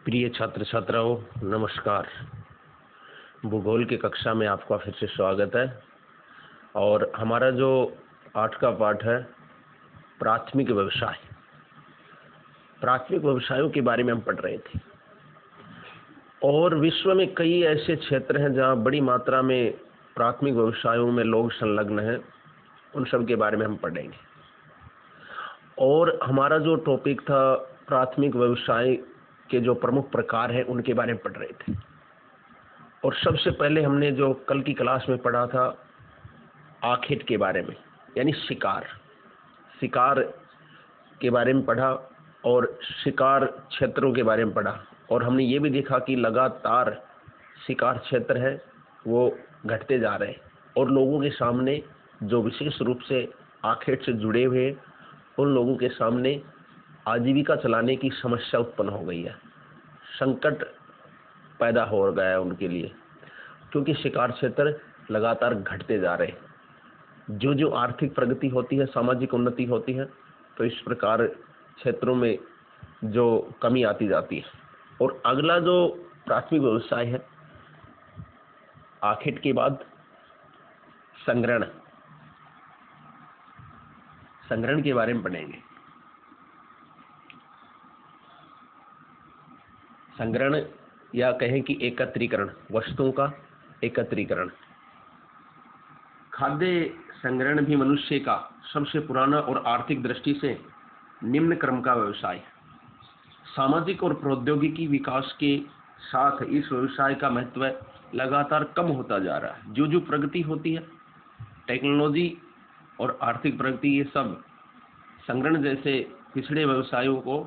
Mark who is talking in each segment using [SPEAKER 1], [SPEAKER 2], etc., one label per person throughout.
[SPEAKER 1] प्रिय छात्र छात्राओं, नमस्कार। भूगोल की कक्षा में आपका फिर से स्वागत है। और हमारा जो आज का पाठ है प्राथमिक व्यवसाय। प्राथमिक व्यवसायों के बारे में हम पढ़ रहे थे। और विश्व में कई ऐसे क्षेत्र हैं जहाँ बड़ी मात्रा में प्राथमिक व्यवसायों में लोग संलग्न हैं। उन सब के बारे में हम पढ़ेंगे। और हमारा जो टॉपिक था प्राथमिक व्यवसाय के जो प्रमुख प्रकार हैं उनके बारे में पढ़ रहे थे। और सबसे पहले हमने जो कल की क्लास में पढ़ा था आखेट के बारे में, यानी शिकार के बारे में पढ़ा और शिकार क्षेत्रों के बारे में पढ़ा। और हमने ये भी देखा कि लगातार शिकार क्षेत्र है वो घटते जा रहे हैं और लोगों के सामने जो विशेष रूप से आखेट से जुड़े हुए उन लोगों के सामने आजीविका चलाने की समस्या उत्पन्न हो गई है। संकट पैदा हो गया है उनके लिए, क्योंकि शिकार क्षेत्र लगातार घटते जा रहे हैं। जो आर्थिक प्रगति होती है, सामाजिक उन्नति होती है, तो इस प्रकार क्षेत्रों में जो कमी आती जाती है। और अगला जो प्राथमिक व्यवसाय है आखेट के बाद संग्रहण के बारे में पढ़ेंगे। संग्रहण या कहें कि एकत्रीकरण, वस्तुओं का एकत्रीकरण। खाद्य संग्रहण भी मनुष्य का सबसे पुराना और आर्थिक दृष्टि से निम्न क्रम का व्यवसाय है। सामाजिक और प्रौद्योगिकी विकास के साथ इस व्यवसाय का महत्व लगातार कम होता जा रहा है। जो प्रगति होती है, टेक्नोलॉजी और आर्थिक प्रगति, ये सब संग्रहण जैसे पिछड़े व्यवसायों को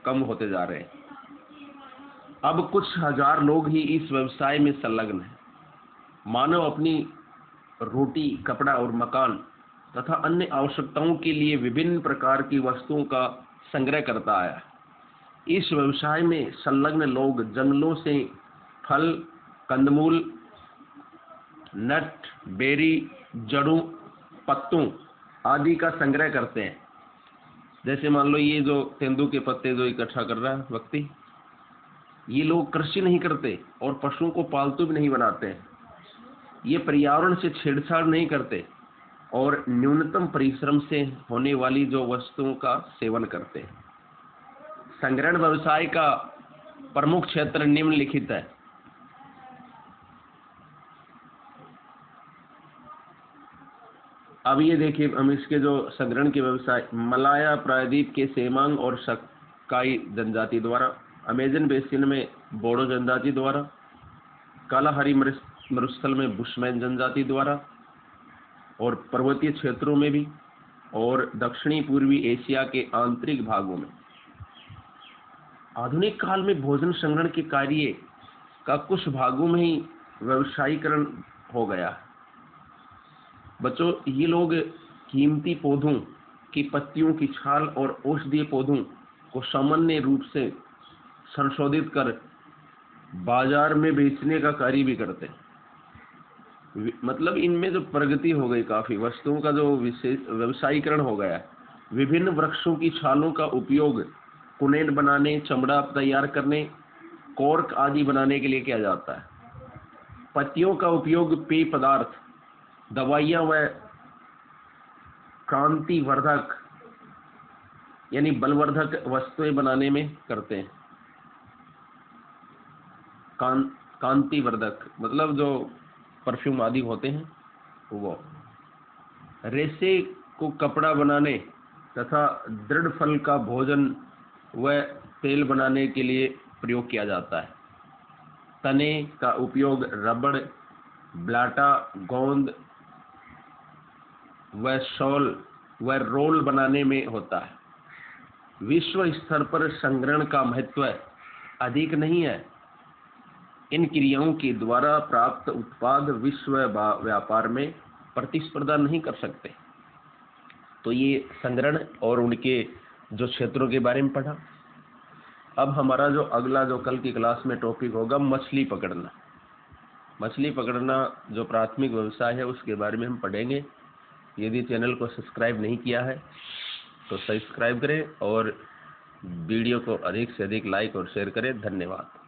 [SPEAKER 1] कम होते जा रहे हैं। अब कुछ हजार लोग ही इस व्यवसाय में संलग्न हैं। मानव अपनी रोटी, कपड़ा और मकान तथा अन्य आवश्यकताओं के लिए विभिन्न प्रकार की वस्तुओं का संग्रह करता आया। इस व्यवसाय में संलग्न लोग जंगलों से फल, कंदमूल, नट, बेरी, जड़ों, पत्तों आदि का संग्रह करते हैं। जैसे मान लो ये जो तेंदू के पत्ते जो इकट्ठा कर रहा है व्यक्ति, ये लोग कृषि नहीं करते और पशुओं को पालतू भी नहीं बनाते हैं। ये पर्यावरण से छेड़छाड़ नहीं करते और न्यूनतम परिश्रम से होने वाली जो वस्तुओं का सेवन करते हैं। संग्रहण व्यवसाय का प्रमुख क्षेत्र निम्नलिखित है। अब ये देखिए, हम इसके जो संग्रहण के व्यवसाय, मलाया प्रायद्वीप के सेमांग और सकाई जनजाति द्वारा, अमेजन बेसिन में बोडो जनजाति द्वारा, कालाहारी मरुस्थल में बुशमैन जनजाति द्वारा, और पर्वतीय क्षेत्रों में भी, और दक्षिणी पूर्वी एशिया के आंतरिक भागों में। आधुनिक काल में भोजन संग्रहण के कार्य का कुछ भागों में ही व्यवसायीकरण हो गया। बच्चों, ये लोग कीमती पौधों की पत्तियों की छाल और औषधीय पौधों को सामान्य रूप से संशोधित कर बाजार में बेचने का कार्य भी करते हैं। मतलब इनमें जो प्रगति हो गई, काफी वस्तुओं का जो विशेष व्यवसायीकरण हो गया। विभिन्न वृक्षों की छालों का उपयोग कुनेन बनाने, चमड़ा तैयार करने, कॉर्क आदि बनाने के लिए किया जाता है। पत्तियों का उपयोग पेय पदार्थ, दवाइयां व कांतिवर्धक यानी बलवर्धक वस्तुएं बनाने में करते हैं। कांतिवर्धक मतलब जो परफ्यूम आदि होते हैं वो। रेशे को कपड़ा बनाने तथा दृढ़ फल का भोजन व तेल बनाने के लिए प्रयोग किया जाता है। तने का उपयोग रबड़, ब्लाटा, गोंद व शॉल व रोल बनाने में होता है। विश्व स्तर पर संग्रहण का महत्व अधिक नहीं है। इन क्रियाओं के द्वारा प्राप्त उत्पाद विश्व व्यापार में प्रतिस्पर्धा नहीं कर सकते। तो ये संग्रहण और उनके जो क्षेत्रों के बारे में पढ़ा। अब हमारा जो अगला जो कल की क्लास में टॉपिक होगा मछली पकड़ना। मछली पकड़ना जो प्राथमिक व्यवसाय है उसके बारे में हम पढ़ेंगे। यदि चैनल को सब्सक्राइब नहीं किया है तो सब्सक्राइब करें और वीडियो को अधिक से अधिक लाइक और शेयर करें। धन्यवाद।